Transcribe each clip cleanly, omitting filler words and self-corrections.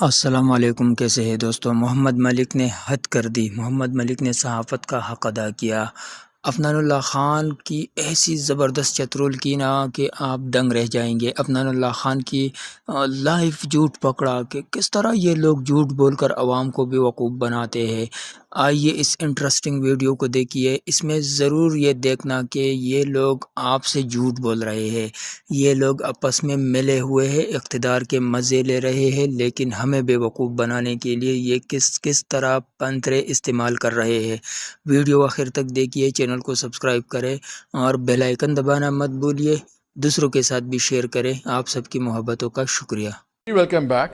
السلام علیکم، کیسے ہیں دوستو؟ محمد ملک نے حد کر دی۔ محمد ملک نے صحافت کا حق ادا کیا۔ عفنان اللہ خان کی ایسی زبردست چترول کی نا کہ آپ دنگ رہ جائیں گے۔ عفنان اللہ خان کی لائف جھوٹ پکڑا کہ کس طرح یہ لوگ جھوٹ بول کر عوام کو بیوقوف بناتے ہیں۔ آئیے اس انٹرسٹنگ ویڈیو کو دیکھیے۔ اس میں ضرور یہ دیکھنا کہ یہ لوگ آپ سے جھوٹ بول رہے ہیں، یہ لوگ آپس میں ملے ہوئے ہیں، اقتدار کے مزے لے رہے ہیں، لیکن ہمیں بیوقوف بنانے کے لیے یہ کس طرح پنترے استعمال کر رہے ہیں۔ ویڈیو آخر تک دیکھیے، چینل کو سبسکرائب کریں اور بیل آئیکن دبانا مت بھولیے، دوسروں کے ساتھ بھی شیئر کریں۔ آپ سب کی محبتوں کا شکریہ۔ Welcome back.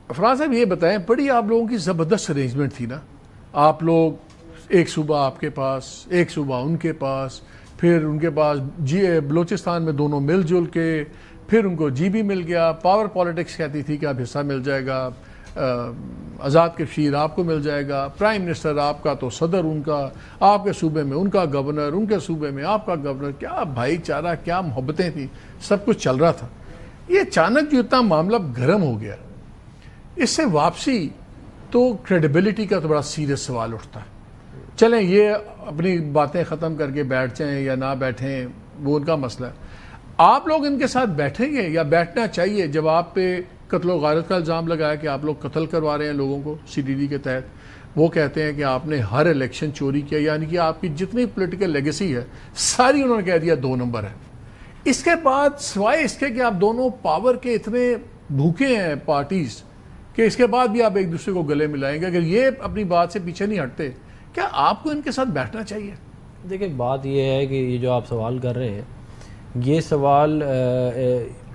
فرحان صاحب یہ بتائیں، بڑی آپ لوگوں کی زبردست ارینجمنٹ تھی نا، آپ لوگ ایک صوبہ آپ کے پاس، ایک صوبہ ان کے پاس، پھر ان کے پاس بلوچستان میں دونوں مل جل کے، پھر ان کو جی بھی مل گیا، پاور پالیٹکس کہتی تھی کہ اب حصہ مل جائے گا، آزاد کشیر آپ کو مل جائے گا، پرائم منسٹر آپ کا تو صدر ان کا، آپ کے صوبے میں ان کا گورنر، ان کے صوبے میں آپ کا گورنر، کیا بھائی چارہ، کیا محبتیں تھیں، سب کچھ چل رہا تھا۔ یہ اچانک جو اتنا معاملہ گرم ہو گیا، اس سے واپسی تو کریڈیبلٹی کا تو بڑا سیریس سوال اٹھتا ہے۔ چلیں یہ اپنی باتیں ختم کر کے بیٹھ جائیں یا نہ بیٹھیں، وہ ان کا مسئلہ ہے۔ آپ لوگ ان کے ساتھ بیٹھیں گے یا بیٹھنا چاہیے جب آپ پہ قتل و غارت کا الزام لگایا کہ آپ لوگ قتل کروا رہے ہیں لوگوں کو سی ڈی ڈی کے تحت؟ وہ کہتے ہیں کہ آپ نے ہر الیکشن چوری کیا، یعنی کہ آپ کی جتنی پولیٹیکل لیگیسی ہے ساری انہوں نے کہہ دیا 2 نمبر ہے۔ اس کے بعد سوائے اس کے کہ آپ دونوں پاور کے اتنے بھوکے ہیں پارٹیز کہ اس کے بعد بھی آپ ایک دوسرے کو گلے ملائیں گے، اگر یہ اپنی بات سے پیچھے نہیں ہٹتے، کیا آپ کو ان کے ساتھ بیٹھنا چاہیے؟ دیکھیں بات یہ ہے کہ یہ جو آپ سوال کر رہے ہیں، یہ سوال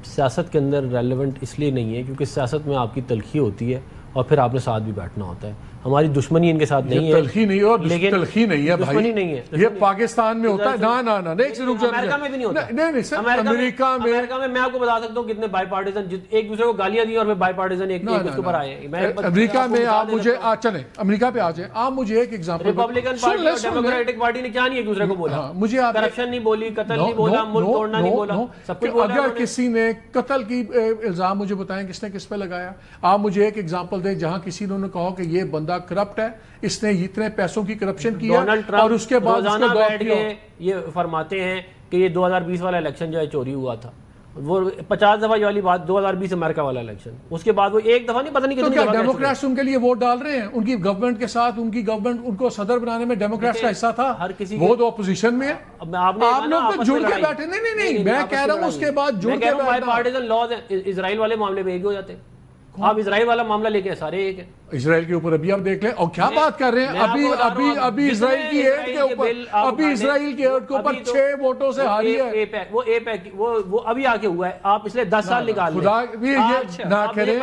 سیاست کے اندر ریلیونٹ اس لیے نہیں ہے کیونکہ سیاست میں آپ کی تلخی ہوتی ہے اور پھر آپ نے ساتھ بھی بیٹھنا ہوتا ہے۔ ہماری دشمنی ان کے ساتھ نہیں ہے، تلخی نہیں ہے، اور تلخی نہیں ہے دشمنی نہیں ہے، یہ پاکستان میں ہوتا ہے۔ امریکہ میں بھی نہیں ہوتا۔ امریکہ میں آپ کو بتا سکتا ہوں کتنے بائی پارٹیزن ایک دوسرے کو گالیاں دی اور بائی پارٹیزن ایک اس کے اوپر آئے ہیں۔ امریکہ میں آپ مجھے چلیں امریکہ پہ آ جائیں، آپ مجھے ایک ایگزامپل۔ ریپبلکن پارٹی اور ڈیموکریٹک پارٹی نے کیا نہیں ایک دوسرے کو بولا؟ مجھے کرپشن نہیں بولی، قتل نہیں بولا، ملک توڑنا نہیں بولا، سب کچھ بولا۔ اگر کسی نے قتل کی الزام مجھے بتائیں کس نے کس پہ لگایا؟ آپ مجھے ایک ایگزامپل دیں جہاں کسی نے کہا کہ یہ بندہ کرپٹ ہے، اس نے اتنے پیسوں کی کرپشن کیا اور اس کے بعد روزانہ بیٹھ کے یہ فرماتے ہیں کہ یہ 2020 والا الیکشن جو ہے چوری ہوا تھا۔ وہ 50 دفعہ یہ والی بات، 2020 امریکہ والا الیکشن، اس کے بعد وہ ایک دفعہ نہیں، پتہ نہیں کتنی دفعہ۔ ڈیموکریٹس ان کے لیے ووٹ ڈال رہے ہیں، ان کی گورنمنٹ کے ساتھ، ان کی گورنمنٹ ان کو صدر بنانے میں ڈیموکریٹس کا حصہ تھا، وہ تو اپوزیشن میں ہے۔ آپ لوگ تو جڑ کے بیٹھے، نہیں میں کہہ رہا ہوں اس کے بعد جڑ کے بائی پارٹیزن لاز ہیں۔ اسرائیل والے معاملے میں ایک ہو جاتے ہیں، آپ اسرائیل والا معاملہ لے کے سارے ایک ہیں۔ اسرائیل کے اوپر ابھی آپ دیکھ لیں، اور کیا بات کر رہے ہیں، ابھی اسرائیل کی ایڈ کے اوپر، ابھی اسرائیل کی ایڈ کے اوپر 6 ووٹوں سے ہاری ہے۔ وہ اے پیک وہ ابھی آگے ہوا ہے، آپ پچھلے 10 سال نکال لیں۔ خدا یہ نہ کریں،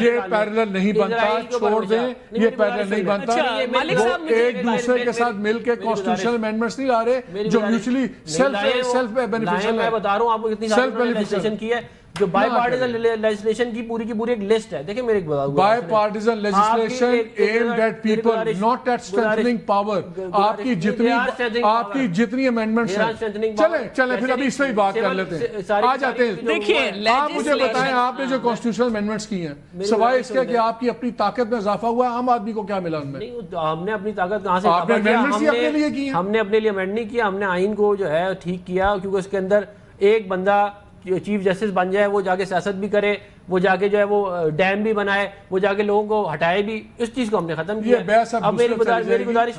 یہ پیرلل نہیں بنتا، چھوڑ دیں، یہ پیرلل نہیں بنتا۔ وہ ایک دوسرے کے ساتھ مل کے کانسٹیٹیوشنل امینڈمنٹس نہیں لا رہے جو میوچلی سیلف بینیفیشل ہے۔ میں بتا رہا ہوں آپ کو کتنی ساری لیجسلیشن کی ہے جو بائی پارٹیزن لیجسلیشن کی پوری ایک لسٹ ہے۔ دیکھیں میرے bipartisan legislation aimed at people, not at strengthening power. آپ کی جتنی امینڈمنٹس ہیں، چلیں پھر ابھی اس پہ ہی بات کر لیتے ہیں، آ جاتے ہیں۔ دیکھیں آپ مجھے بتائیں، آپ نے جو کانسٹیٹیوشنل امینڈمنٹس کی ہیں، سوائے اس کے کہ آپ کی اپنی طاقت میں اضافہ ہوا ہے، عام آدمی کو کیا ملا ان میں؟ ہم نے اپنی طاقت کہاں سے؟ آپ نے امینڈمنٹس ہی اپنے لیے کی ہیں۔ ہم نے اپنے لیے امینڈ نہیں کیا، ہم نے آئین کو جو ہے ٹھیک کیا، کیونکہ اس کے اندر ایک بندہ چیف جسٹس بن جائے، وہ جا کے سیاست بھی کرے، وہ جا کے جو ہے وہ ڈیم بھی بنائے، وہ جا کے لوگوں کو ہٹائے بھی، اس چیز کو ہم نے ختم کیا۔ اب میری گزارش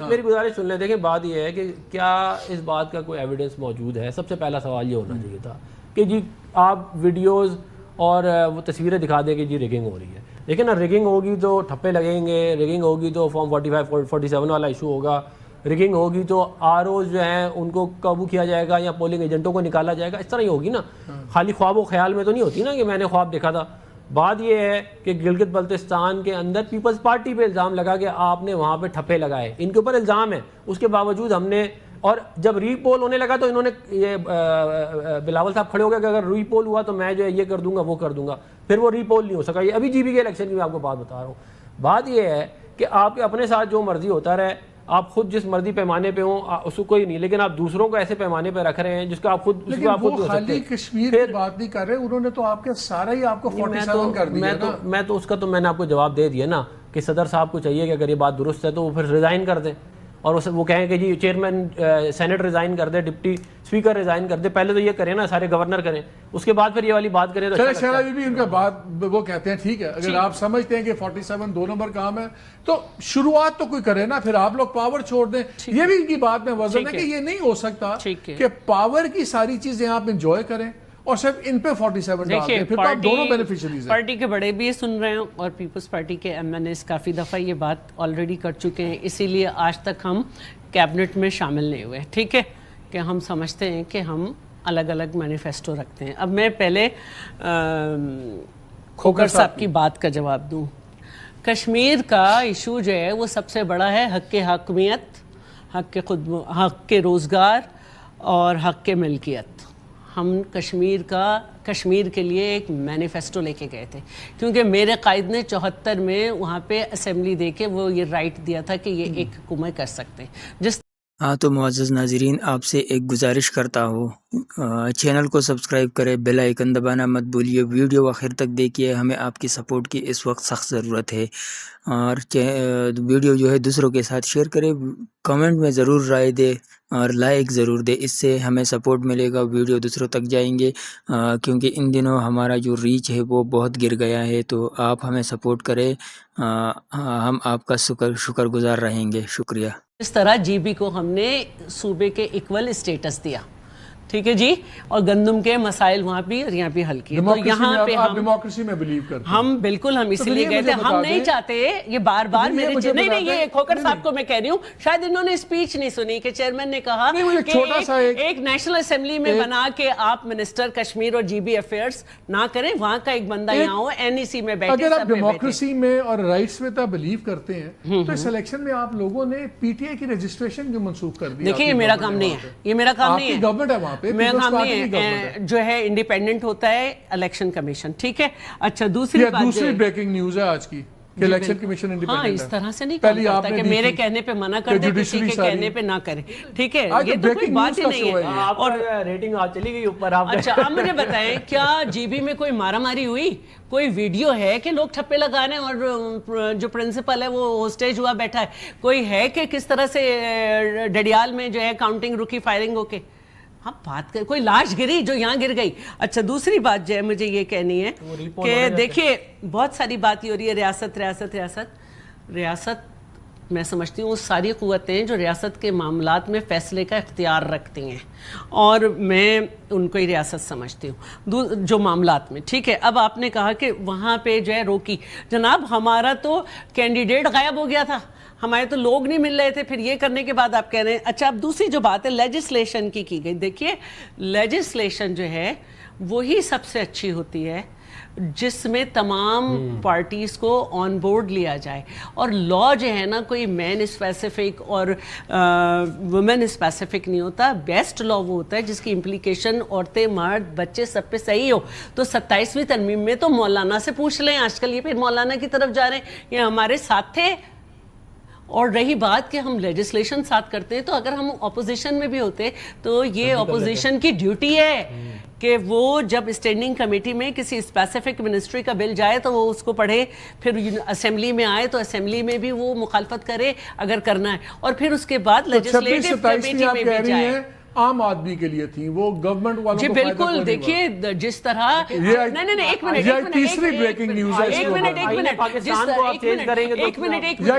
سن لیں۔ دیکھیں بات یہ ہے کہ کیا اس بات کا کوئی ایویڈنس موجود ہے؟ سب سے پہلا سوال یہ ہونا چاہیے تھا کہ جی آپ ویڈیوز اور وہ تصویریں دکھا دیں کہ جی ریگنگ ہو رہی ہے۔ دیکھیں نا، ریگنگ ہوگی تو ٹھپے لگیں گے، ریگنگ ہوگی تو فارم 45 47 والا ایشو ہوگا، ریگنگ ہوگی تو آر اوز جو ہیں ان کو قابو کیا جائے گا یا پولنگ ایجنٹوں کو نکالا جائے گا، اس طرح ہی ہوگی نا۔ خالی خواب و خیال میں تو نہیں ہوتی نا کہ میں نے خواب دیکھا تھا۔ بات یہ ہے کہ گلگت بلتستان کے اندر پیپلز پارٹی پہ الزام لگا کہ آپ نے وہاں پہ ٹھپے لگائے، ان کے اوپر الزام ہے، اس کے باوجود ہم نے، اور جب ری پول ہونے لگا تو انہوں نے، یہ بلاول صاحب کھڑے ہو گئے کہ اگر ری پول ہوا تو میں جو ہے یہ کر دوں گا وہ کر دوں گا، پھر وہ ری پول نہیں ہو سکا۔ یہ ابھی جی بی کے الیکشن کی میں آپ کو بات بتا رہا ہوں۔ بات یہ ہے کہ آپ کے اپنے ساتھ جو مرضی ہوتا رہے، آپ خود جس مرضی پیمانے پہ ہوں اس کو کوئی نہیں, لیکن آپ دوسروں کو ایسے پیمانے پہ رکھ رہے ہیں جس کو آپ خود, لیکن وہ خالی کشمیر کی بات نہیں کر رہے, انہوں نے تو آپ کے سارا ہی آپ کو 47 کر دیا نا. میں تو اس کا تو میں نے آپ کو جواب دے دیا نا کہ صدر صاحب کو چاہیے کہ اگر یہ بات درست ہے تو وہ پھر ریزائن کر دیں, اور وہ کہیں کہ جی چیئرمین سینٹ ریزائن کر دے, ڈپٹی اسپیکر ریزائن کر دے. پہلے تو یہ کریں نا, سارے گورنر کریں, اس کے بعد پھر یہ والی بات کریں. تو شہلا بھی ان کا بات وہ کہتے ہیں ٹھیک ہے, اگر آپ سمجھتے ہیں کہ 47 2 نمبر کام ہے تو شروعات تو کوئی کرے نا, پھر آپ لوگ پاور چھوڑ دیں. یہ بھی ان کی بات میں وزن ہے کہ یہ نہیں ہو سکتا کہ پاور کی ساری چیزیں آپ انجوائے کریں اور صرف ان پہ 47 ڈال دیں, پھر تو آپ دونوں بینیفیشریز ہیں. پارٹی کے بڑے بھی سن رہے ہیں اور پیپلز پارٹی کے ایم این ایز کافی دفعہ یہ بات آلریڈی کر چکے ہیں, اسی لیے آج تک ہم کیبنٹ میں شامل نہیں ہوئے. ٹھیک ہے, کہ ہم سمجھتے ہیں کہ ہم الگ الگ مینیفیسٹو رکھتے ہیں. اب میں پہلے کھوکر صاحب کی بات کا جواب دوں. کشمیر کا ایشو جو ہے وہ سب سے بڑا ہے حق حاکمیت, حق کے روزگار اور حق کے ملکیت. ہم کشمیر کے لیے ایک مینیفیسٹو لے کے گئے تھے, کیونکہ میرے قائد نے 74 میں وہاں پہ اسمبلی دے کے وہ یہ رائٹ دیا تھا کہ یہ ایک حکومت کر سکتے ہیں. ہاں تو معزز ناظرین, آپ سے ایک گزارش کرتا ہوں, چینل کو سبسکرائب کرے, بیل آئیکن دبانا مت بھولیے, ویڈیو آخر تک دیکھیے, ہمیں آپ کی سپورٹ کی اس وقت سخت ضرورت ہے. اور ویڈیو جو ہے دوسروں کے ساتھ شیئر کرے, کمنٹ میں ضرور رائے دے اور لائک ضرور دے, اس سے ہمیں سپورٹ ملے گا, ویڈیو دوسروں تک جائیں گے. کیونکہ ان دنوں ہمارا جو ریچ ہے وہ بہت گر گیا ہے, تو آپ ہمیں سپورٹ کرے, ہم آپ کا شکر گزار رہیں گے. شکریہ. اس طرح جی بی کو ہم نے صوبے کے ایکول اسٹیٹس دیا, ٹھیک ہے جی, اور گندم کے مسائل وہاں بھی اور یہاں بھی حل کیے. تو یہاں پہ ہم ڈیموکریسی میں بلیو کرتے ہیں. ہم بالکل ہم اس لیے گئے تھے, ہم نہیں چاہتے یہ بار بار میرے نہیں یہ کھوکر صاحب کو میں کہہ رہی ہوں, شاید انہوں نے اسپیچ نہیں سنی کہ چیئرمین نے کہا کہ ایک نیشنل اسمبلی میں بنا کے آپ منسٹر کشمیر اور جی بی افیئرس نہ کریں, وہاں کا ایک بندہ یہاں ہو, این ای سی میں بیٹھے. اگر آپ ڈیموکریسی میں اور رائٹس میں بلیو کرتے ہیں تو اس الیکشن میں آپ لوگوں نے پی ٹی آئی کی رجسٹریشن جو منسوخ کر دی. دیکھیے یہ میرا کام نہیں ہے, یہ میرا کام نہیں ہے, گورنمنٹ ہے وہاں پہ, میرا کام نہیں ہے, جو ہے انڈیپینڈنٹ ہوتا ہے الیکشن کمیشن. ٹھیک ہے, اچھا دوسری بریکنگ نیوز ہے آج کی کہ الیکشن کمیشن انڈیپینڈنٹ ہے. اس طرح سے نہیں کام کرتا کہ میرے کہنے پہ منع کر دے, کسی کے کہنے پہ نہ کرے. ٹھیک ہے, یہ تو کوئی بات ہی نہیں ہے. اور ریٹنگ چلی گئی اوپر. اچھا آپ مجھے بتائیں, کیا جی بی میں کوئی مارا ماری ہوئی؟ کوئی ویڈیو ہے کہ لوگ ٹھپے لگا رہے ہیں اور جو پرنسپل ہے وہ ہوسٹیج ہوا بیٹھا ہے؟ کوئی ہے کہ کس طرح سے ڈڈیال میں جو ہے کاؤنٹنگ رکی, فائرنگ ہو کے؟ ہم بات کریں, کوئی لاش گری جو یہاں گر گئی. اچھا دوسری بات جو ہے مجھے یہ کہنی ہے کہ دیکھیے بہت ساری بات یہ ہو رہی ہے, ریاست ریاست ریاست ریاست. میں سمجھتی ہوں ساری قوتیں جو ریاست کے معاملات میں فیصلے کا اختیار رکھتی ہیں, اور میں ان کو ہی ریاست سمجھتی ہوں جو معاملات میں. ٹھیک ہے, اب آپ نے کہا کہ وہاں پہ جو ہے روکی, جناب ہمارا تو کینڈیڈیٹ غائب ہو گیا تھا, ہمارے تو لوگ نہیں مل رہے تھے, پھر یہ کرنے کے بعد آپ کہہ رہے ہیں. اچھا اب دوسری جو بات ہے لیجسلیشن کی گئی. دیکھیے لیجسلیشن جو ہے وہی سب سے اچھی ہوتی ہے جس میں تمام پارٹیز کو آن بورڈ لیا جائے, اور لا جو ہے نا کوئی مین اسپیسیفک اور وومن اسپیسیفک نہیں ہوتا. بیسٹ لا وہ ہوتا ہے جس کی امپلیکیشن عورتیں, مرد, بچے سب پہ صحیح ہو. تو 27ویں ترمیم میں تو مولانا سے پوچھ لیں, آج کل یہ پھر مولانا کی طرف جا رہے ہیں, یہ ہمارے ساتھ تھے. اور رہی بات کہ ہم لیجسلیشن ساتھ کرتے ہیں, تو اگر ہم اپوزیشن میں بھی ہوتے تو یہ اپوزیشن کی ڈیوٹی ہے کہ وہ جب اسٹینڈنگ کمیٹی میں کسی اسپیسیفک منسٹری کا بل جائے تو وہ اس کو پڑھے, پھر اسمبلی میں آئے تو اسمبلی میں بھی وہ مخالفت کرے اگر کرنا ہے, اور پھر اس کے بعد لیجسلیٹو کمیٹی میں بھی جائے. عام آدمی کے لیے تھی وہ, گورنمنٹ والوں جی بالکل. دیکھیے جس طرح نہیں ایک منٹ, تیسری بریکنگ نیوز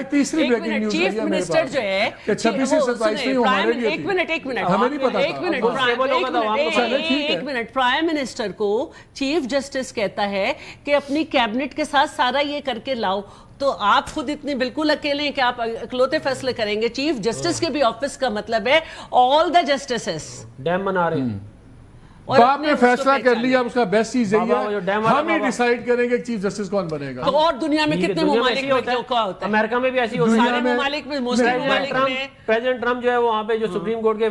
تیسری بریکنگ نیوز چیف منسٹر جو ہے, ایک منٹ, پرائم منسٹر کو چیف جسٹس کہتا ہے کہ اپنی کیبنٹ کے ساتھ سارا یہ کر کے لاؤ, تو آپ خود اتنے بالکل اکیلے ہیں کہ آپ اکلوتے فیصلے کریں گے. چیف جسٹس کے بھی آفس کا مطلب ہے آل دا جسٹسز. ڈیم بنا رہے ہیں, اور باپ اپنے نے اس کو فیصلہ کر پہچانے۔ لیا، اس کا بیسٹ چیز یہی بابا وہ جو ہے، ڈیم والا ہم ہی بابا۔ ڈیسائیڈ کریں گے چیف جسٹس کون بنے گا۔ تو اور دنیا میں کتنے دنیا میں ممالک ایسے ہی میں ہوتا کیا ہوتا ہے؟ امریکہ میں بھی ایسی ہوتا دنیا ہے۔ سارے میں- ممالک میں، مسلم ممالک میں پریزیڈنٹ ٹرمپ جو ہے وہاں پہ جو سپریم کورٹ کے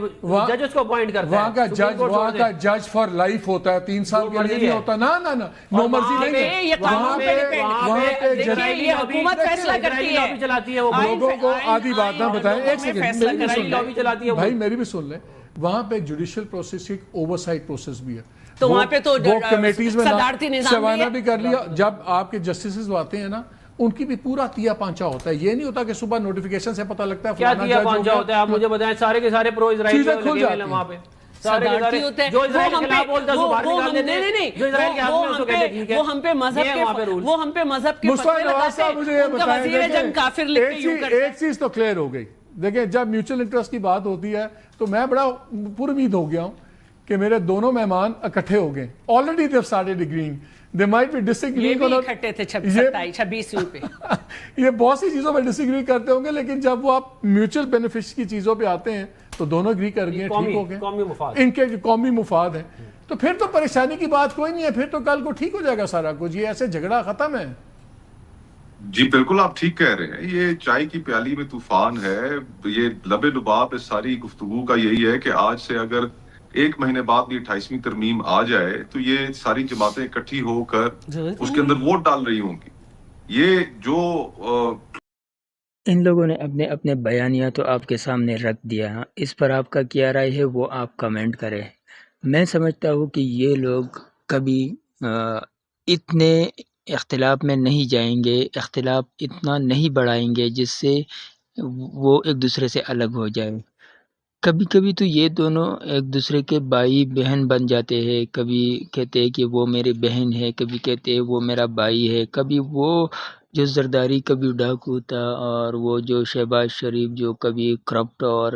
ججز کو اپوائنٹ کرتا ہے، وہاں کا سپریم جج کورٹ وہاں چھوڑ کا دے۔ جج فار لائف ہوتا ہے، 3 سال جو کے لیے مرضی نہیں ہے۔ ہوتا، نہ نو مرضی وہاں نہیں پہ- ہے، یہ قانون وہاں پہ پہ ڈیپینڈ وہاں پہ دیکھیے جج یہ حکومت فیصلہ کرتی ہے، لابی چلاتی ہے وہ لوگوں کو آدھی بات نہ بتائیں، ایک میں سیکنڈ فیصلہ میری بھی کرائی سن لابی چلاتی ہے لیں وہ۔ بھائی، میری بھی سن لیں، وہاں پہ جوڈیشل پروسیس ایک اوور سائٹ پروسیس بھی ہے، تو وہاں پہ تو وہ کمیٹیز میں صدارتی نظام بھی شوانہ ہے۔ بھی کر لیا۔ جب آپ کے جسٹسز آتے ہیں نا، ان کی بھی پورا تیا پانچا ہوتا ہے، یہ نہیں ہوتا کہ صبح نوٹیفیکیشن سے پتہ لگتا ہے کیا فلانا دیا جج ہو پانچا گیا۔ ہوتا ہے؟ آپ مجھے بتائیں، سارے کے سارے پرو اسرائیل چیزیں لگے کھل ہوئے جاتی ہیں ہیں۔ وہاں پہ، سارے کے صدارتی سارے ہوتے ہیں، جو اسرائیل کے خلاف بولتا ہے اس کو باہر نکال دیتے ہیں، جو اسرائیل کے حق میں اس کو کہتے ہیں ٹھیک ہے۔ وہ ہم پہ مذہب یہ ہے وہاں پہ رول۔ وہ ہم پہ مذہب کے مصطفیٰ فتوے نواز لگاتے صاحب مجھے یہ ہیں، ان کا بتائیں، وزیر جنگ کافر لکھ کے یوں کرتا ہے۔ ایک چیز تو کلیئر ہو گئی، دیکھیں جب میوچل انٹرسٹ کی بات ہوتی ہے تو میں بڑا پر امید ہو گیا ہوں کہ میرے دونوں مہمان اکٹھے ہو گئے، already they started agreeing, they might be ڈس یہ ایگرینگ بھی اکٹھے تھے 26ویں پہ۔ یہ بہت سی چیزوں پہ ڈس ایگری کرتے ہوں گے، لیکن جب وہ آپ میوچل بینیفٹس کی چیزوں پہ آتے ہیں تو دونوں اگری کر گئے، ٹھیک ہو گئے، قومی مفاد۔ ان کے قومی مفاد ہیں، تو پھر تو پریشانی کی بات کوئی نہیں ہے، پھر تو کل کو ٹھیک ہو جائے گا سارا کچھ، یہ ایسے جھگڑا ختم ہے۔ جی بالکل آپ ٹھیک کہہ رہے ہیں، یہ چائے کی پیالی میں طوفان ہے، یہ لب لباب اس ساری گفتگو کا یہی ہے کہ آج سے اگر 1 مہینے بعد یہ 28ویں ترمیم آ جائے تو یہ ساری جماعتیں اکٹھی ہو کر اس کے اندر ووٹ ڈال رہی ہوں گی۔ یہ جو ان لوگوں نے اپنے اپنے بیانیہ تو آپ کے سامنے رکھ دیا، اس پر آپ کا کیا رائے ہے وہ آپ کمنٹ کریں۔ میں سمجھتا ہوں کہ یہ لوگ کبھی اتنے اختلاف میں نہیں جائیں گے، اختلاف اتنا نہیں بڑھائیں گے جس سے وہ ایک دوسرے سے الگ ہو جائیں۔ کبھی کبھی تو یہ دونوں ایک دوسرے کے بھائی بہن بن جاتے ہیں، کبھی کہتے ہیں کہ وہ میری بہن ہے، کبھی کہتے ہیں وہ میرا بھائی ہے، کبھی وہ جو زرداری کبھی ڈاکو تھا اور وہ جو شہباز شریف جو کبھی کرپٹ اور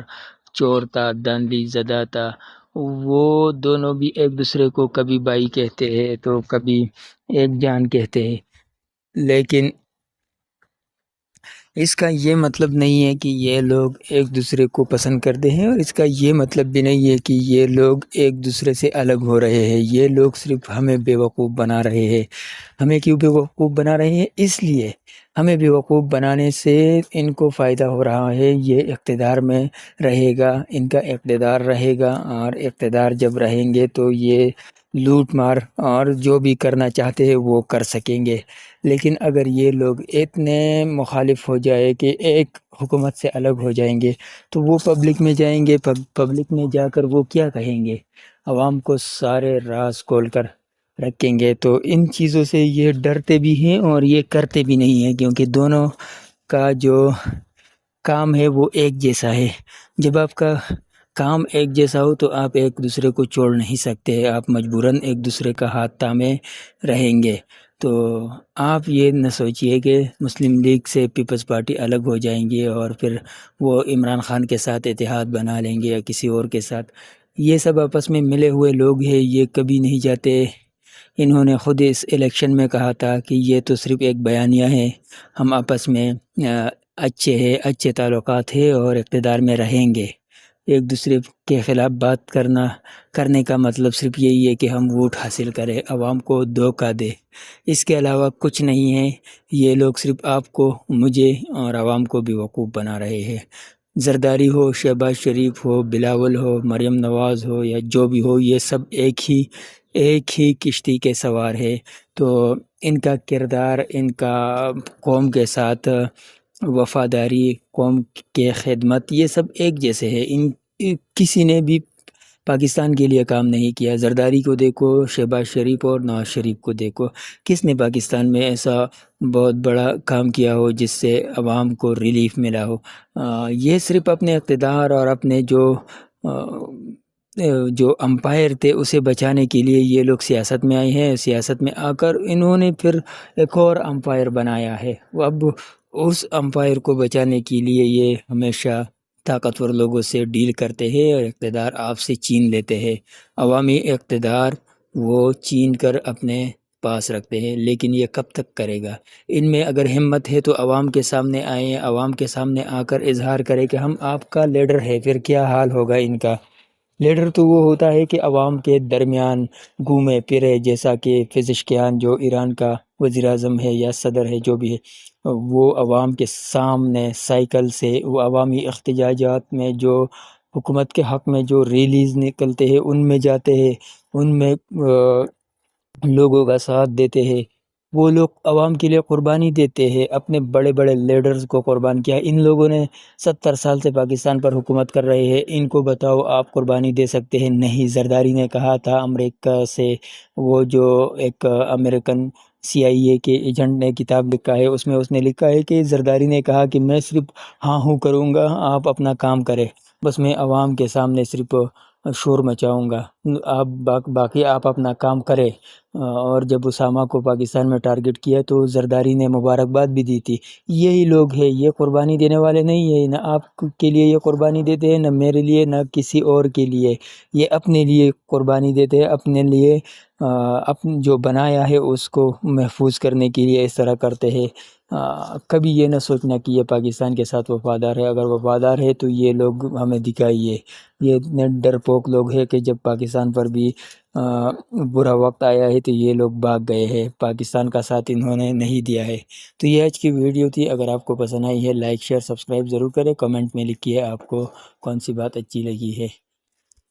چور تھا، داندلی زدہ تھا، وہ دونوں بھی ایک دوسرے کو کبھی بھائی کہتے ہیں تو کبھی ایک جان کہتے ہیں، لیکن اس کا یہ مطلب نہیں ہے کہ یہ لوگ ایک دوسرے کو پسند کرتے ہیں، اور اس کا یہ مطلب بھی نہیں ہے کہ یہ لوگ ایک دوسرے سے الگ ہو رہے ہیں۔ یہ لوگ صرف ہمیں بیوقوف بنا رہے ہیں۔ ہمیں کیوں بیوقوف بنا رہے ہیں؟ اس لیے ہمیں بیوقوف بنانے سے ان کو فائدہ ہو رہا ہے، یہ اقتدار میں رہے گا، ان کا اقتدار رہے گا، اور اقتدار جب رہیں گے تو یہ لوٹ مار اور جو بھی کرنا چاہتے ہیں وہ کر سکیں گے۔ لیکن اگر یہ لوگ اتنے مخالف ہو جائے کہ ایک حکومت سے الگ ہو جائیں گے تو وہ پبلک میں جائیں گے، پبلک میں جا کر وہ کیا کہیں گے؟ عوام کو سارے راز کھول کر رکھیں گے۔ تو ان چیزوں سے یہ ڈرتے بھی ہیں اور یہ کرتے بھی نہیں ہیں، کیونکہ دونوں کا جو کام ہے وہ ایک جیسا ہے۔ جب آپ کا کام ایک جیسا ہو تو آپ ایک دوسرے کو چھوڑ نہیں سکتے، آپ مجبوراً ایک دوسرے کا ہاتھ تھامے رہیں گے۔ تو آپ یہ نہ سوچئے کہ مسلم لیگ سے پیپلز پارٹی الگ ہو جائیں گے اور پھر وہ عمران خان کے ساتھ اتحاد بنا لیں گے یا کسی اور کے ساتھ۔ یہ سب آپس میں ملے ہوئے لوگ ہیں، یہ کبھی نہیں جاتے۔ انہوں نے خود اس الیکشن میں کہا تھا کہ یہ تو صرف ایک بیانیہ ہے، ہم آپس میں اچھے تعلقات ہیں اور اقتدار میں رہیں گے۔ ایک دوسرے کے خلاف بات کرنے کا مطلب صرف یہی ہے کہ ہم ووٹ حاصل کریں، عوام کو دھوکہ دے، اس کے علاوہ کچھ نہیں ہے۔ یہ لوگ صرف آپ کو، مجھے اور عوام کو بیوقوف بنا رہے ہیں۔ زرداری ہو، شہباز شریف ہو، بلاول ہو، مریم نواز ہو یا جو بھی ہو، یہ سب ایک ہی کشتی کے سوار ہے۔ تو ان کا کردار، ان کا قوم کے ساتھ وفاداری، قوم کے خدمت، یہ سب ایک جیسے ہے۔ کسی نے بھی پاکستان کے لیے کام نہیں کیا۔ زرداری کو دیکھو، شہباز شریف اور نواز شریف کو دیکھو، کس نے پاکستان میں ایسا بہت بڑا کام کیا ہو جس سے عوام کو ریلیف ملا ہو؟ یہ صرف اپنے اقتدار اور اپنے جو امپائر تھے اسے بچانے کے لیے یہ لوگ سیاست میں آئے ہیں۔ سیاست میں آ کر انہوں نے پھر ایک اور امپائر بنایا ہے، اب اس امپائر کو بچانے کے لیے یہ ہمیشہ طاقتور لوگوں سے ڈیل کرتے ہیں اور اقتدار آپ سے چھین لیتے ہیں۔ عوامی اقتدار وہ چھین کر اپنے پاس رکھتے ہیں، لیکن یہ کب تک کرے گا؟ ان میں اگر ہمت ہے تو عوام کے سامنے آئیں، عوام کے سامنے آ کر اظہار کرے کہ ہم آپ کا لیڈر ہے، پھر کیا حال ہوگا ان کا؟ لیڈر تو وہ ہوتا ہے کہ عوام کے درمیان گھومے پھرے، جیسا کہ پزشکیان جو ایران کا وزیر اعظم ہے یا صدر ہے جو بھی ہے، وہ عوام کے سامنے سائیکل سے، وہ عوامی احتجاجات میں جو حکومت کے حق میں جو ریلیز نکلتے ہیں ان میں جاتے ہیں، ان میں لوگوں کا ساتھ دیتے ہیں، وہ لوگ عوام کے لیے قربانی دیتے ہیں، اپنے بڑے بڑے لیڈرز کو قربان کیا۔ ان لوگوں نے 70 سال سے پاکستان پر حکومت کر رہے ہیں، ان کو بتاؤ آپ قربانی دے سکتے ہیں؟ نہیں۔ زرداری نے کہا تھا امریکہ سے، وہ جو ایک امریکن CIA کے ایجنٹ نے کتاب لکھا ہے، اس میں اس نے لکھا ہے کہ زرداری نے کہا کہ میں صرف ہاں ہوں کروں گا، آپ اپنا کام کریں، بس میں عوام کے سامنے صرف شور مچاؤں گا، آپ باقی آپ اپنا کام کریں۔ اور جب اسامہ کو پاکستان میں ٹارگٹ کیا تو زرداری نے مبارکباد بھی دی تھی۔ یہی لوگ ہیں، یہ قربانی دینے والے نہیں ہیں، نہ آپ کے لیے یہ قربانی دیتے ہیں، نہ میرے لیے، نہ کسی اور کے لیے، یہ اپنے لیے قربانی دیتے ہیں، اپنے لیے جو بنایا ہے اس کو محفوظ کرنے کے لیے اس طرح کرتے ہیں۔ کبھی یہ نہ سوچنا کہ یہ پاکستان کے ساتھ وفادار ہے، اگر وفادار ہے تو یہ لوگ ہمیں دکھائیے۔ یہ اتنے ڈرپوک لوگ ہیں کہ جب پاکستان پر بھی برا وقت آیا ہے تو یہ لوگ بھاگ گئے ہیں، پاکستان کا ساتھ انہوں نے نہیں دیا ہے۔ تو یہ آج کی ویڈیو تھی، اگر آپ کو پسند آئی ہے لائک شیئر سبسکرائب ضرور کریں، کمنٹ میں لکھیے آپ کو کون سی بات اچھی لگی ہے۔